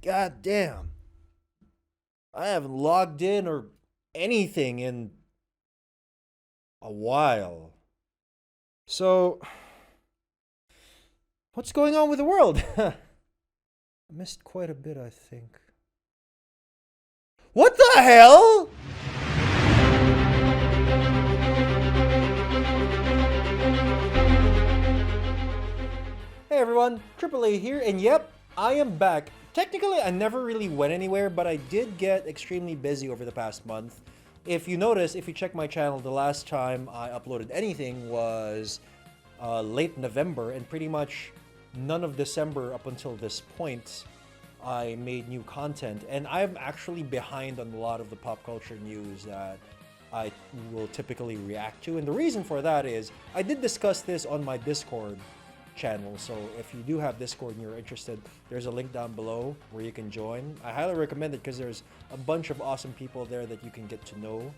God damn. I haven't logged in or anything in a while. So, what's going on with the world? I missed quite a bit, I think. What the hell? Hey everyone, AAA here, and yep, I am back. Technically, I never really went anywhere, but I did get extremely busy over the past month. If you notice, if you check my channel, the last time I uploaded anything was late November, and pretty much none of December up until this point, I made new content. And I'm actually behind on a lot of the pop culture news that I will typically react to. And the reason for that is, I did discuss this on my Discord channel. So if you do have Discord and you're interested, there's a link down below where you can join. I highly recommend it because there's a bunch of awesome people there that you can get to know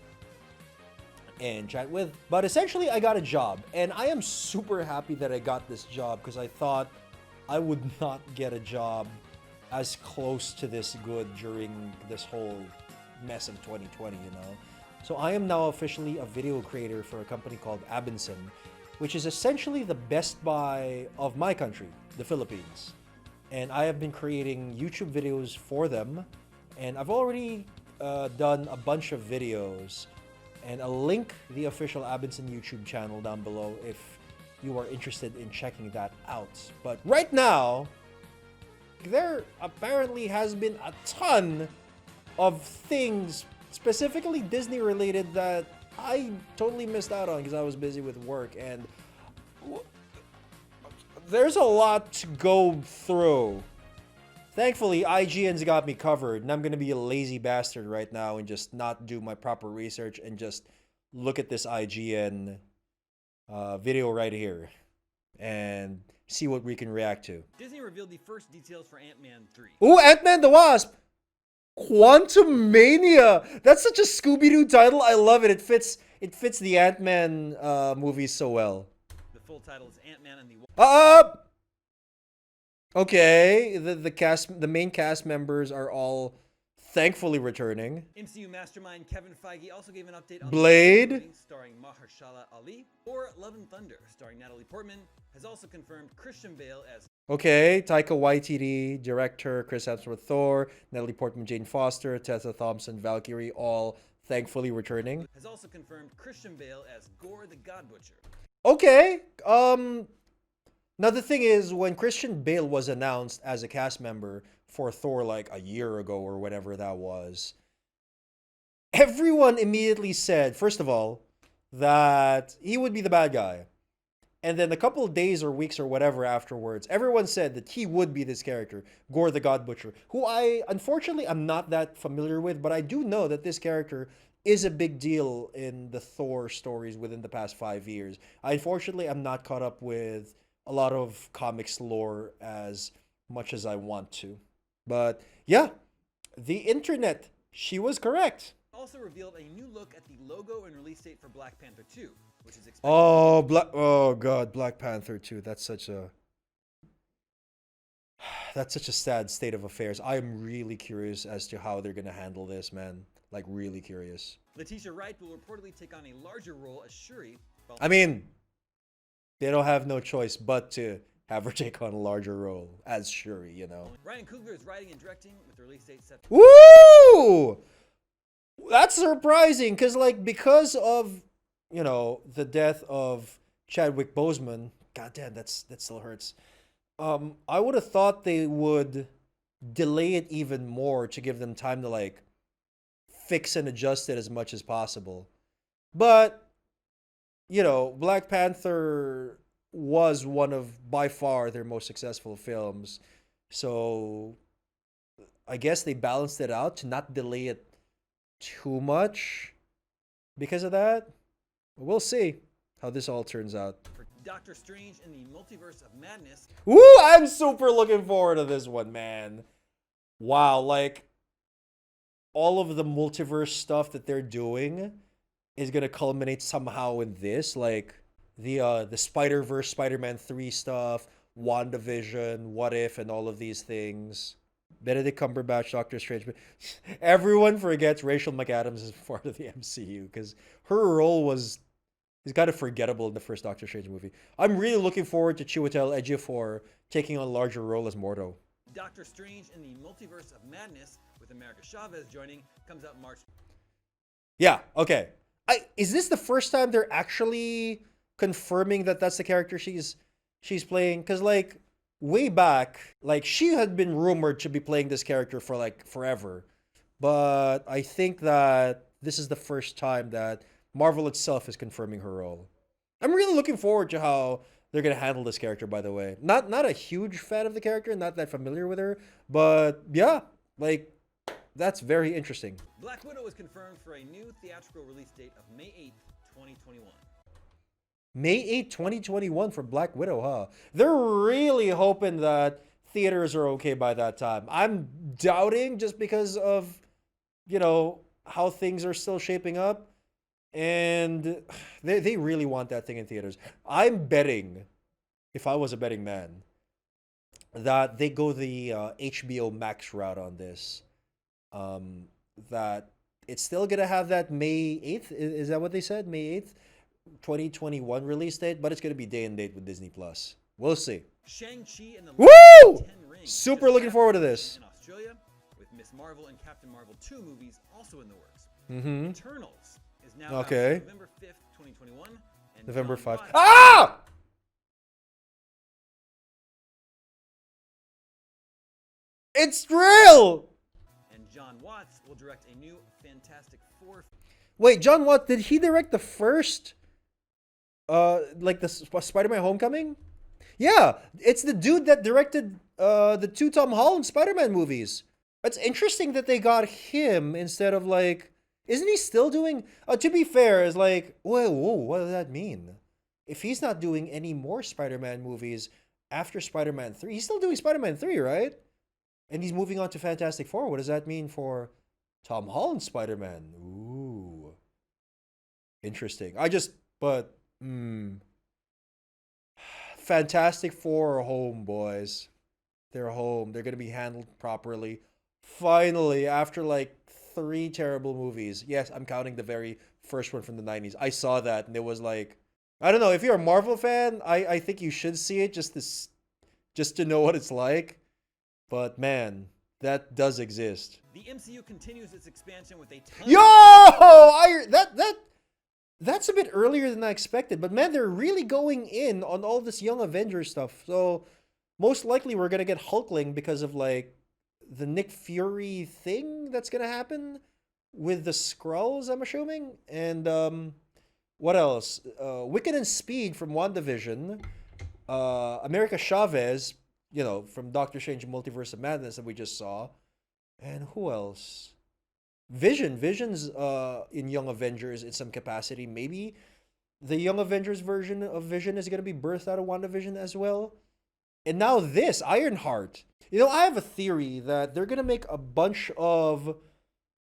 and chat with. But essentially, I got a job, and I am super happy that I got this job because I thought I would not get a job as close to this good during this whole mess of 2020, you know? So I am now officially a video creator for a company called Abenson, which is essentially the Best Buy of my country, the Philippines. And I have been creating YouTube videos for them, and I've already done a bunch of videos, and I'll link the official Abenson YouTube channel down below if you are interested in checking that out. But right now, there apparently has been a ton of things, specifically Disney related, that I totally missed out on because I was busy with work, and there's a lot to go through. Thankfully, IGN's got me covered, and I'm gonna be a lazy bastard right now and just not do my proper research and just look at this IGN video right here and see what we can react to. Disney revealed the first details for Ant-Man 3. Ooh, Ant-Man the Wasp! Quantum Mania! That's such a Scooby-Doo title. I love it. It fits the Ant-Man movies so well. The full title is Ant-Man and the Okay, the main cast members are all thankfully returning. MCU mastermind Kevin Feige also gave an update on Blade, the movie starring Mahershala Ali, or Love and Thunder starring Natalie Portman, has also confirmed Christian Bale as okay, Taika Waititi, director, Chris Hemsworth, Thor, Natalie Portman, Jane Foster, Tessa Thompson, Valkyrie, all thankfully returning. Has also confirmed Christian Bale as Gore the God Butcher. Okay, now the thing is, when Christian Bale was announced as a cast member for Thor like a year ago or whatever that was, everyone immediately said, first of all, that he would be the bad guy. And then a couple of days or weeks or whatever afterwards, everyone said that he would be this character, Gore the God Butcher, who I, unfortunately, I'm not that familiar with, but I do know that this character is a big deal in the Thor stories within the past 5 years. Unfortunately, I'm not caught up with a lot of comics lore as much as I want to. But yeah, the internet, she was correct. Also revealed a new look at the logo and release date for Black Panther 2, which is expected Oh god, Black Panther 2. That's such a sad state of affairs. I'm really curious as to how they're going to handle this, man. Like really curious. Letitia Wright will reportedly take on a larger role as Shuri. I mean, they don't have no choice but to have her take on a larger role as Shuri, you know. Ryan Coogler is writing and directing with the release date set. Woo! That's surprising because of, you know, the death of Chadwick Boseman. God damn, that still hurts. I would have thought they would delay it even more to give them time to like fix and adjust it as much as possible. But you know, Black Panther was one of by far their most successful films. So I guess they balanced it out to not delay it too much because of that. We'll see how this all turns out. For Doctor Strange in the Multiverse of Madness. Woo! I'm super looking forward to this one, man. Wow, like all of the multiverse stuff that they're doing is gonna culminate somehow in this, like the Spider-Verse, Spider-Man 3 stuff, WandaVision, What If, and all of these things. Benedict Cumberbatch, Doctor Strange. But everyone forgets Rachel McAdams is part of the MCU because her role was kind of forgettable in the first Doctor Strange movie. I'm really looking forward to Chiwetel Ejiofor taking on a larger role as Mordo. Doctor Strange in the Multiverse of Madness, with America Chavez joining, comes out March. Yeah, okay. Is this the first time they're actually confirming that that's the character she's playing? Because, like, way back, like, she had been rumored to be playing this character for, like, forever. But I think that this is the first time that Marvel itself is confirming her role. I'm really looking forward to how they're going to handle this character, by the way. Not a huge fan of the character, not that familiar with her, but yeah, like, that's very interesting. Black Widow is confirmed for a new theatrical release date of May 8th, 2021. May 8th, 2021 for Black Widow, huh? They're really hoping that theaters are okay by that time. I'm doubting just because of, you know, how things are still shaping up. And they really want that thing in theaters. I'm betting, if I was a betting man, that they go the HBO Max route on this. That it's still going to have that May 8th. Is that what they said? May 8th, 2021 release date, but it's going to be day and date with Disney Plus. We'll see. Shang-Chi and the Woo! 10 Rings. Super looking forward to this. In Australia, with Miss Marvel and Captain Marvel 2 movies also in the works. Mm-hmm. Eternals is now okay. out November 5th, 2021. And November John 5th. Watts- Ah! It's real! And John Watts will direct a new Fantastic Four. Wait, John Watts, did he direct the first, like the Spider-Man Homecoming? Yeah, it's the dude that directed the 2 Tom Holland Spider-Man movies. It's interesting that they got him instead of, like, isn't he still doing, to be fair, is like, whoa, what does that mean? If he's not doing any more Spider-Man movies after Spider-Man 3, he's still doing Spider-Man 3, right? And he's moving on to Fantastic Four. What does that mean for Tom Holland Spider-Man? Ooh. Interesting. Fantastic Four are home, boys. They're home. They're going to be handled properly. Finally, after like 3 terrible movies. Yes, I'm counting the very first one from the 90s. I saw that and it was like, I don't know, if you're a Marvel fan, I think you should see it just to know what it's like. But man, that does exist. The MCU continues its expansion with a ton That's a bit earlier than I expected. But man, they're really going in on all this Young Avengers stuff. So most likely we're gonna get Hulkling because of like the Nick Fury thing that's gonna happen with the Skrulls, I'm assuming. And what else? Wicked and Speed from WandaVision. America Chavez, you know, from Doctor Strange Multiverse of Madness that we just saw. And who else? Vision's in Young Avengers in some capacity. Maybe the Young Avengers version of Vision is going to be birthed out of WandaVision as well. And now this, Ironheart. You know, I have a theory that they're going to make a bunch of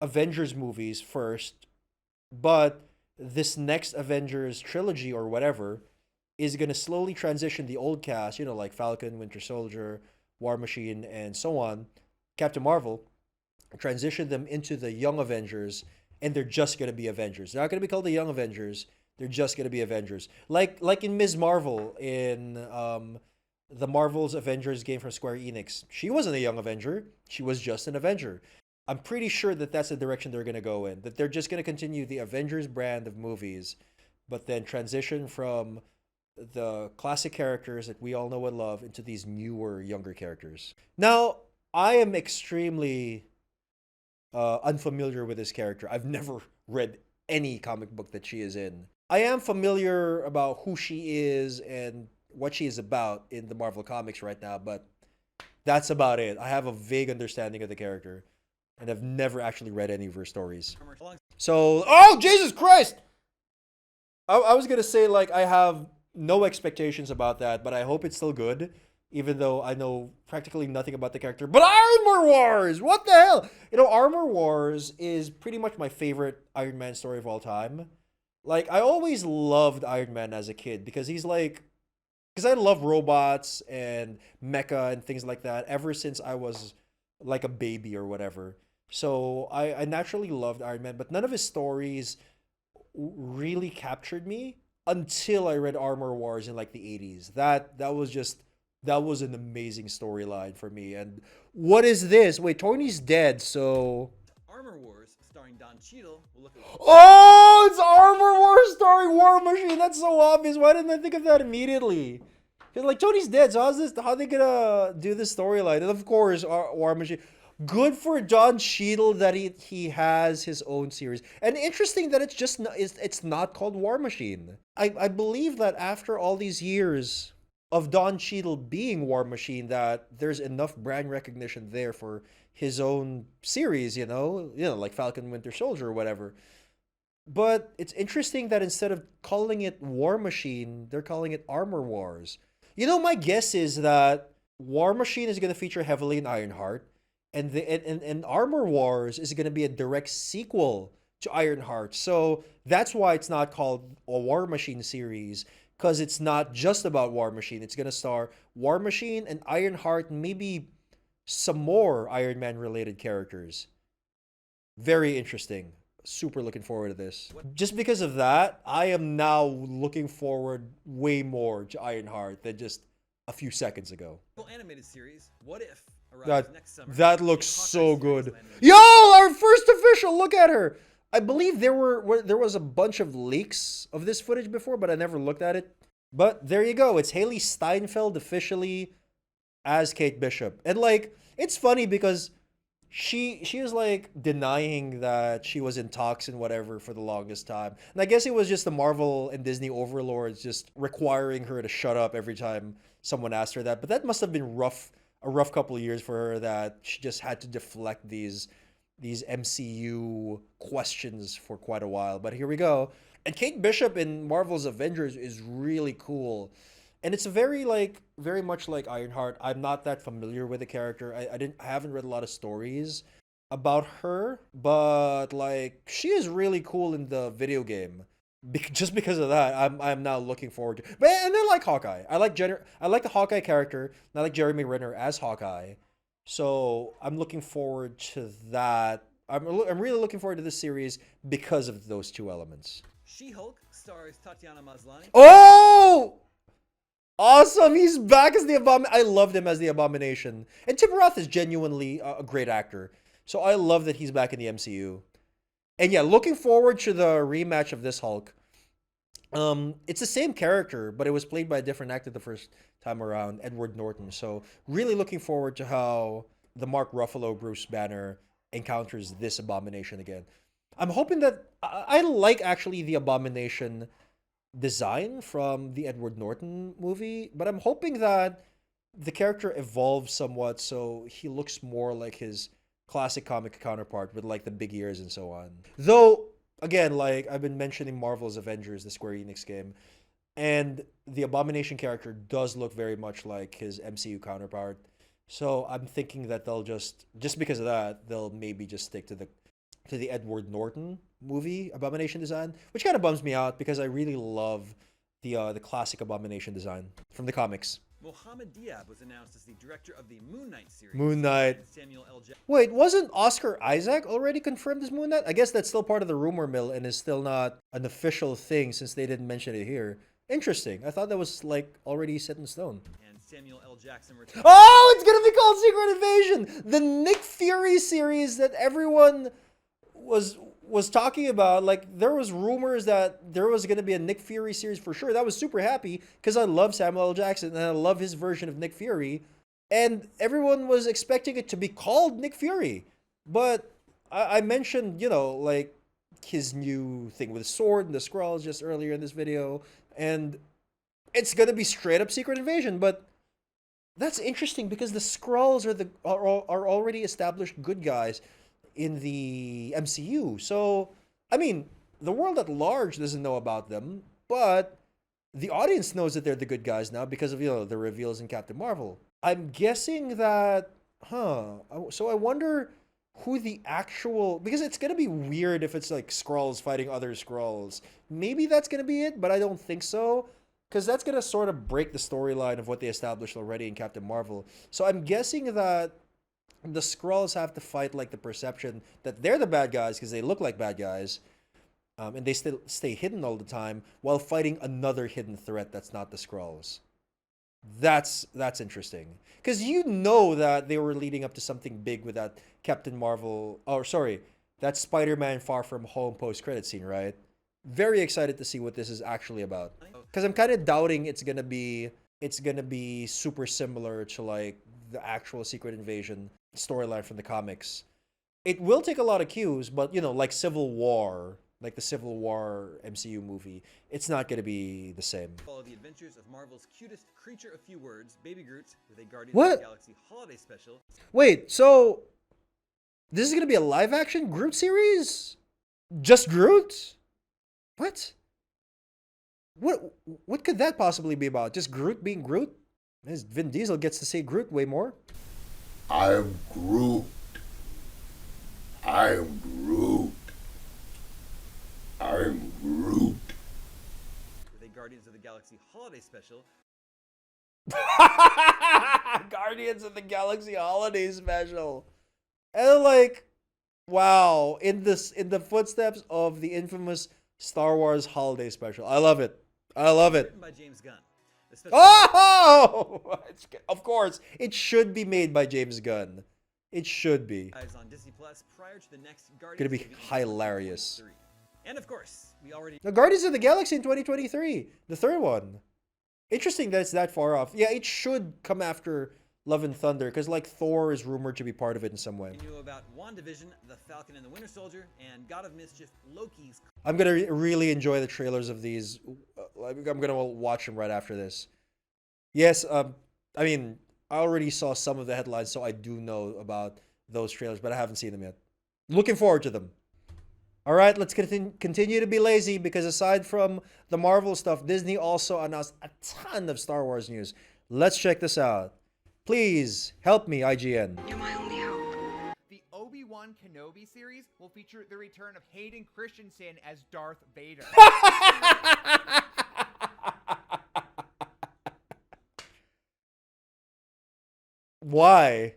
Avengers movies first, but this next Avengers trilogy or whatever is going to slowly transition the old cast, you know, like Falcon, Winter Soldier, War Machine, and so on, Captain Marvel, transition them into the Young Avengers, and they're just going to be Avengers. They're not going to be called the Young Avengers. They're just going to be Avengers. Like in Ms. Marvel in the Marvel's Avengers game from Square Enix. She wasn't a Young Avenger. She was just an Avenger. I'm pretty sure that that's the direction they're going to go in. That they're just going to continue the Avengers brand of movies, but then transition from the classic characters that we all know and love into these newer, younger characters. Now, I am extremely unfamiliar with this character. I've never read any comic book that she is in. I am familiar about who she is and what she is about in the Marvel Comics right now, but that's about it. I have a vague understanding of the character, and I've never actually read any of her stories. So, oh, Jesus Christ! I was going to say, like, I have no expectations about that, but I hope it's still good, even though I know practically nothing about the character. But Armor Wars! What the hell? You know, Armor Wars is pretty much my favorite Iron Man story of all time. Like, I always loved Iron Man as a kid because he's like... Because I love robots and mecha and things like that ever since I was like a baby or whatever. So I naturally loved Iron Man, but none of his stories really captured me until I read Armor Wars in like the 80s. That was an amazing storyline for me. And what is this? Wait, Tony's dead, so Armor Wars, starring Don Cheadle, will look at oh, it's Armor Wars starring War Machine. That's so obvious. Why didn't I think of that immediately? 'Cause, like, Tony's dead, so how they gonna do this storyline? And of course, War Machine. Good for Don Cheadle that he has his own series. And interesting that it's not called War Machine. I believe that after all these years of Don Cheadle being War Machine, that there's enough brand recognition there for his own series, like Falcon Winter Soldier or whatever. But it's interesting that instead of calling it War Machine, they're calling it Armor Wars. My guess is that War Machine is going to feature heavily in Ironheart, and Armor Wars is going to be a direct sequel to Ironheart. So that's why it's not called a War Machine series, because it's not just about War Machine. It's going to star War Machine and Ironheart, and maybe some more Iron Man related characters. Very interesting. Super looking forward to this. Just because of that, I am now looking forward way more to Ironheart than just a few seconds ago. animated series, What If, arrives That next summer. that looks Hawkeye so series good. landing- Yo, our first official. Look at her. I believe there was a bunch of leaks of this footage before, but I never looked at it. But there you go. It's Haley Steinfeld officially as Kate Bishop. And like, it's funny because she was like denying that she was in talks and whatever for the longest time. And I guess it was just the Marvel and Disney overlords just requiring her to shut up every time someone asked her that. But that must have been a rough couple of years for her, that she just had to deflect these MCU questions for quite a while. But here we go. And Kate Bishop in Marvel's Avengers is really cool. And it's very much like Ironheart. I'm not that familiar with the character. I haven't read a lot of stories about her, but like, she is really cool in the video game. Just because of that, I'm now looking forward to. But and I like Hawkeye. I like the Hawkeye character. And I like Jeremy Renner as Hawkeye. So I'm looking forward to that. I'm really looking forward to this series because of those two elements. She-Hulk stars Tatiana Maslany. Oh! Awesome! He's back as the Abomination. I loved him as the Abomination. And Tim Roth is genuinely a great actor. So I love that he's back in the MCU. And yeah, looking forward to the rematch of this Hulk. It's the same character, but it was played by a different actor the first time around, Edward Norton. So really looking forward to how the Mark Ruffalo Bruce Banner encounters this Abomination again. I'm hoping that I like actually the Abomination design from the Edward Norton movie, but I'm hoping that the character evolves somewhat so he looks more like his classic comic counterpart with like the big ears and so on. Though, again, like I've been mentioning Marvel's Avengers, the Square Enix game, and the Abomination character does look very much like his MCU counterpart. So I'm thinking that they'll just because of that, they'll maybe just stick to the Edward Norton movie Abomination design, which kind of bums me out because I really love the classic Abomination design from the comics. Mohamed Diab was announced as the director of the Moon Knight series. Moon Knight. And Samuel L. Jackson. Wait, wasn't Oscar Isaac already confirmed as Moon Knight? I guess that's still part of the rumor mill and is still not an official thing since they didn't mention it here. Interesting. I thought that was like already set in stone. And Samuel L. Jackson returned. Oh, it's gonna be called Secret Invasion, the Nick Fury series that everyone was talking about. Like, there was rumors that there was going to be a Nick Fury series for sure. That was super happy because I love Samuel L. Jackson and I love his version of Nick Fury. And everyone was expecting it to be called Nick Fury. But I mentioned, like his new thing with the sword and the Skrulls just earlier in this video. And it's going to be straight up Secret Invasion. But that's interesting because the Skrulls are already established good guys in the MCU. So, I mean, the world at large doesn't know about them, but the audience knows that they're the good guys now because of, the reveals in Captain Marvel. I'm guessing that, so I wonder who the actual, because it's going to be weird if it's like Skrulls fighting other Skrulls. Maybe that's going to be it, but I don't think so, because that's going to sort of break the storyline of what they established already in Captain Marvel. So I'm guessing that the Skrulls have to fight like the perception that they're the bad guys because they look like bad guys, and they still stay hidden all the time while fighting another hidden threat that's not the Skrulls. That's interesting because you know that they were leading up to something big with that Captain Marvel. Oh, sorry, that Spider-Man Far From Home post-credit scene, right? Very excited to see what this is actually about because I'm kind of doubting it's gonna be super similar to like the actual Secret Invasion storyline from the comics. It will take a lot of cues, but you know, like Civil War, like the Civil War MCU movie, it's not going to be the same. Follow the adventures of Marvel's cutest creature of few words, Baby Groot, with a Guardians What? of the Galaxy holiday special. Wait, so this is going to be a live action Groot series? Just Groot? What? What could that possibly be about? Just Groot being Groot? As Vin Diesel gets to say Groot way more. I'm Groot. I'm Groot. I'm Groot. With a Guardians of the Galaxy holiday special. Guardians of the Galaxy holiday special. And like, wow, in the footsteps of the infamous Star Wars holiday special. I love it. I love it. Written by James Gunn. Oh! Of course, it should be made by James Gunn. It should be. On Disney Plus prior to the next Guardians. Gonna be hilarious. And of course, we already. The Guardians of the Galaxy in 2023, the third one. Interesting that it's that far off. Yeah, it should come after Love and Thunder because like Thor is rumored to be part of it in some way. We knew about WandaVision, The Falcon and the Winter Soldier, and God of Mischief, Loki's. I'm gonna really enjoy the trailers of these. I'm gonna watch them right after this. Yes, I mean, I already saw some of the headlines, so I do know about those trailers, but I haven't seen them yet. Looking forward to them. All right, let's continue to be lazy because aside from the Marvel stuff, Disney also announced a ton of Star Wars news. Let's check this out. Please help me, IGN. You're my only hope. The Obi-Wan Kenobi series will feature the return of Hayden Christensen as Darth Vader. Why?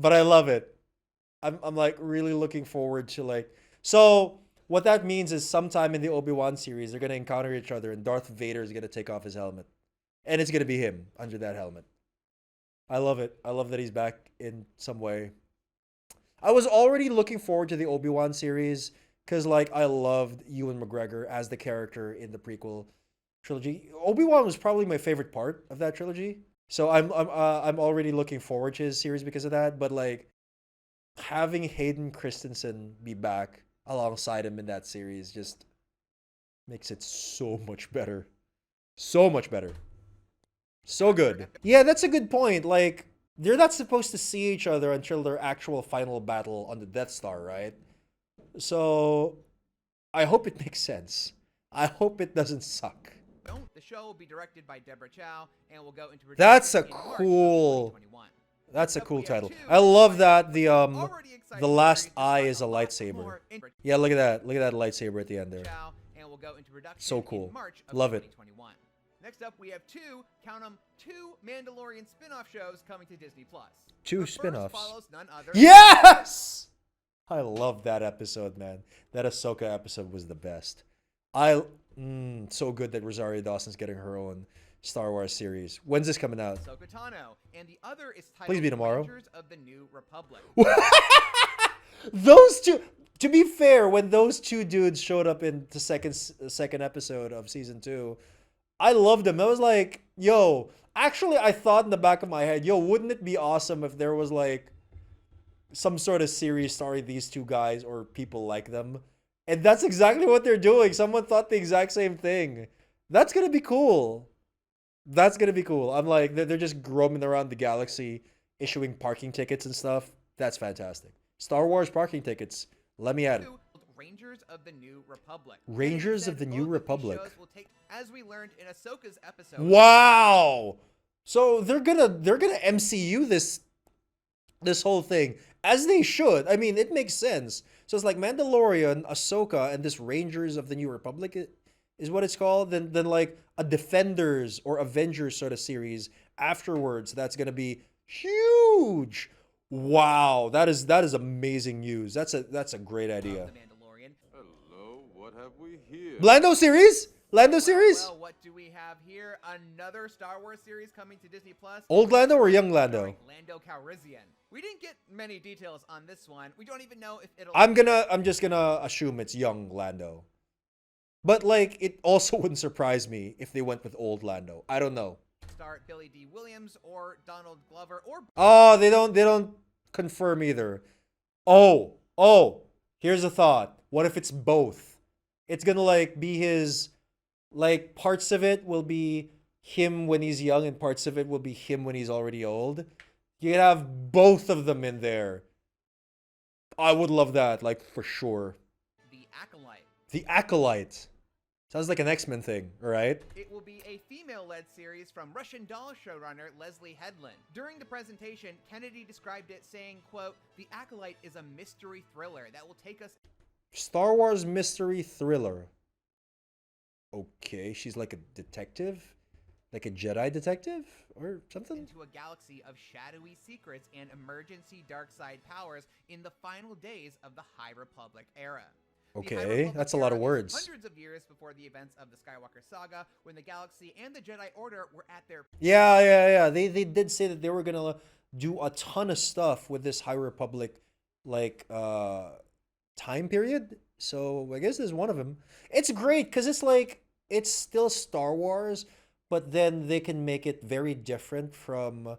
But I love it. I'm like really looking forward to like. So what that means is sometime in the Obi-Wan series, they're gonna encounter each other, and Darth Vader is gonna take off his helmet, and it's gonna be him under that helmet. I love it. I love that he's back in some way. I was already looking forward to the Obi-Wan series because like I loved Ewan McGregor as the character in the prequel trilogy. Obi-Wan was probably my favorite part of that trilogy. So I'm already looking forward to his series because of that. But like having Hayden Christensen be back alongside him in that series just makes it so much better. So much better. So good. Yeah, that's a good point. Like they're not supposed to see each other until their actual final battle on the Death Star, right? So I hope it makes sense. I hope it doesn't suck. The show will be directed by Deborah Chow and will go into production That's a in March of cool. 2021. That's a Next up, cool we have title. two I love that already exciting the last series eye to is a start lot lightsaber. more in- Yeah, look at that. Look at that lightsaber at the end there. Chow and will go into production So cool. in March of Love it. 2021. Next up, we have two Mandalorian spin-off shows coming to Disney Plus. Two The first spin-offs. follows none other Yes! I love that episode, man. That Ahsoka episode was the best. So good that Rosario Dawson's getting her own Star Wars series. When's this coming out? Ahsoka Tano, and the other is titled Please be tomorrow. Rangers of the New Republic. Those two. To be fair, when those two dudes showed up in the second episode of season 2, I loved them. I was like, yo. Actually, I thought in the back of my head, yo, wouldn't it be awesome if there was like some sort of series starring these two guys or people like them? And that's exactly what they're doing. Someone thought the exact same thing. That's gonna be cool. That's gonna be cool. I'm like, they're just roaming around the galaxy, issuing parking tickets and stuff. That's fantastic. Star Wars parking tickets. Let me at it. Rangers of the New Republic. Rangers of the New Both Republic. these shows will take, as we learned in Ahsoka's episode. Wow. So they're gonna MCU this whole thing, as they should. I mean, it makes sense. So it's like Mandalorian, Ahsoka, and this Rangers of the New Republic is what it's called, then like a Defenders or Avengers sort of series afterwards. That's gonna be huge. Wow, that is amazing news. That's a great idea. The Mandalorian. Hello, what have we here? Lando series? Lando series? Well, what do we have here? Another Star Wars series coming to Disney Plus. Old Lando or young Lando? Starring Lando Calrissian. We didn't get many details on this one. We don't even know if it'll. I'm just gonna assume it's young Lando. But like, it also wouldn't surprise me if they went with old Lando. I don't know. Star Billy D. Williams or Donald Glover or. Oh, they don't confirm either. Oh, here's a thought. What if it's both? It's gonna like be his, like parts of it will be him when he's young and parts of it will be him when he's already old. You could have both of them in there. I would love that, like for sure. The Acolyte. The Acolyte. Sounds like an X-Men thing, right? It will be a female-led series from Russian Doll showrunner Leslie Headland. During the presentation, Kennedy described it saying, quote, "The Acolyte is a mystery thriller that will take us Star Wars mystery thriller. Okay, she's like a detective? Like a Jedi detective or something? into a galaxy of shadowy secrets and emergency dark side powers in the final days of the High Republic era. The High Okay, Republic that's a lot of era is words. Hundreds of years before the events of the Skywalker saga, when the galaxy and the Jedi Order were at their Yeah. They did say that they were gonna do a ton of stuff with this High Republic like time period. So I guess there's one of them. It's great because it's like it's still Star Wars, but then they can make it very different from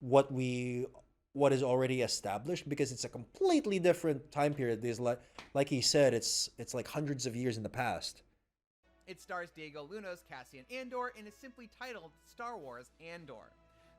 what is already established because it's a completely different time period. There's like he said, it's like hundreds of years in the past. It stars Diego Luna's Cassian Andor and is simply titled Star Wars Andor.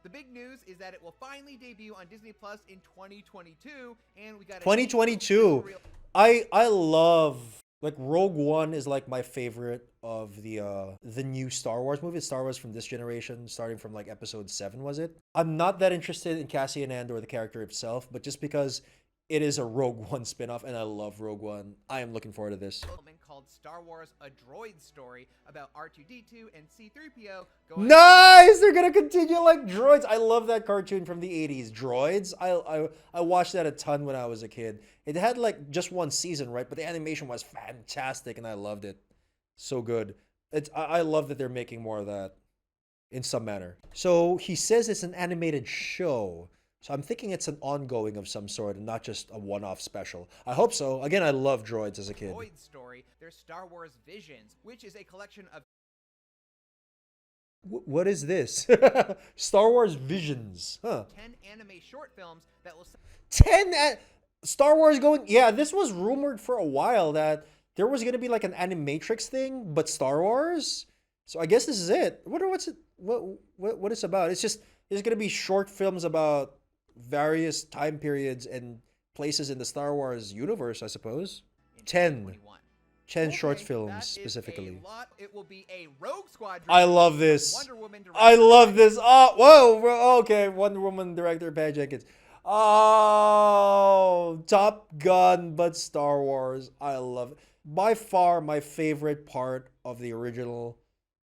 The big news is that it will finally debut on Disney Plus in 2022, and we got 2022. I love, like, Rogue One is like my favorite of the new Star Wars movies. Star Wars from this generation, starting from like episode 7, was it? I'm not that interested in Cassian Andor, the character itself, but just because it is a Rogue One spinoff and I love Rogue One, I am looking forward to this. Called Star Wars: A Droid Story about R2-D2 and C-3PO going. Nice! They're gonna continue like droids. I love that cartoon from the 80s. Droids. I watched that a ton when I was a kid. It had like just one season, right? But the animation was fantastic and I loved it. So good. I love that they're making more of that in some manner. So he says it's an animated show. So I'm thinking it's an ongoing of some sort and not just a one-off special. I hope so. Again, I love droids as a kid. Droid Story, there's Star Wars Visions, which is a collection of What is this? Star Wars Visions. Huh. 10 anime short films that will 10 Star Wars going. Yeah, this was rumored for a while that there was going to be like an Animatrix thing, but Star Wars. So I guess this is it. I wonder what it's about. It's just there's going to be short films about various time periods and places in the Star Wars universe, I suppose. 10 short films specifically. It will be a Rogue Squadron. I love this. Wonder Woman director. I love this. Oh, whoa. Okay, Wonder Woman director Patty Jenkins. Oh, Top Gun, but Star Wars. I love it. By far my favorite part of the original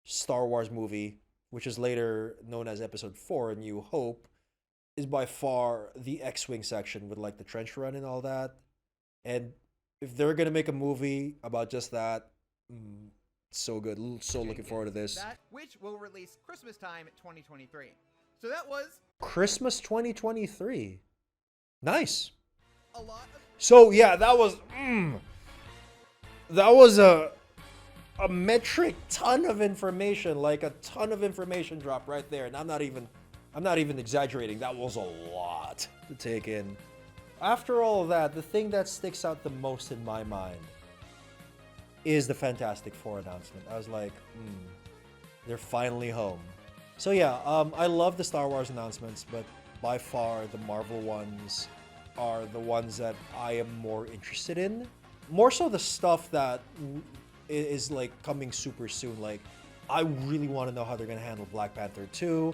Star Wars movie, which is later known as Episode 4, A New Hope, is by far the X-Wing section with like the trench run and all that. And if they're gonna make a movie about just that, so good. So looking forward to this. That, which will release Christmas time 2023. So that was Christmas 2023. Nice. a lot of So yeah, that was a metric ton of information, like a ton of information drop right there. And I'm not even exaggerating. That was a lot to take in. After all of that, the thing that sticks out the most in my mind is the Fantastic Four announcement. I was like, they're finally home. So yeah, I love the Star Wars announcements, but by far the Marvel ones are the ones that I am more interested in. More so the stuff that is like coming super soon. Like, I really want to know how they're going to handle Black Panther 2,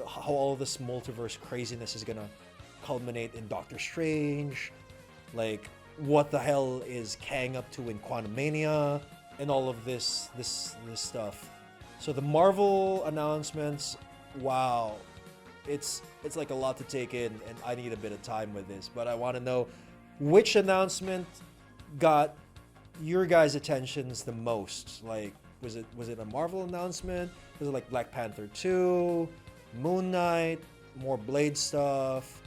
how all this multiverse craziness is going to culminate in Doctor Strange, like what the hell is Kang up to in Quantumania, and all of this stuff. So the Marvel announcements, wow, it's like a lot to take in, and I need a bit of time with this. But I want to know which announcement got your guys' attentions the most. Like, was it a Marvel announcement? Was it like Black Panther 2, Moon Knight, more Blade stuff,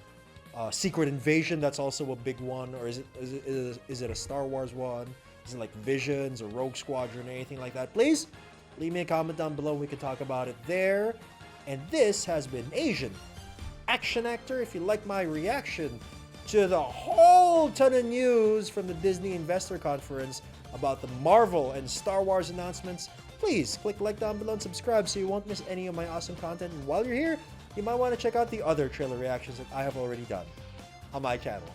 Secret Invasion? That's also a big one. Or is it a Star Wars one? Is it like Visions or Rogue Squadron or anything like that? Please leave me a comment down below. We can talk about it there. And this has been Asian Action Actor. If you like my reaction to the whole ton of news from the Disney Investor Conference about the Marvel and Star Wars announcements, please click like down below and subscribe so you won't miss any of my awesome content. And while you're here, you might want to check out the other trailer reactions that I have already done on my channel.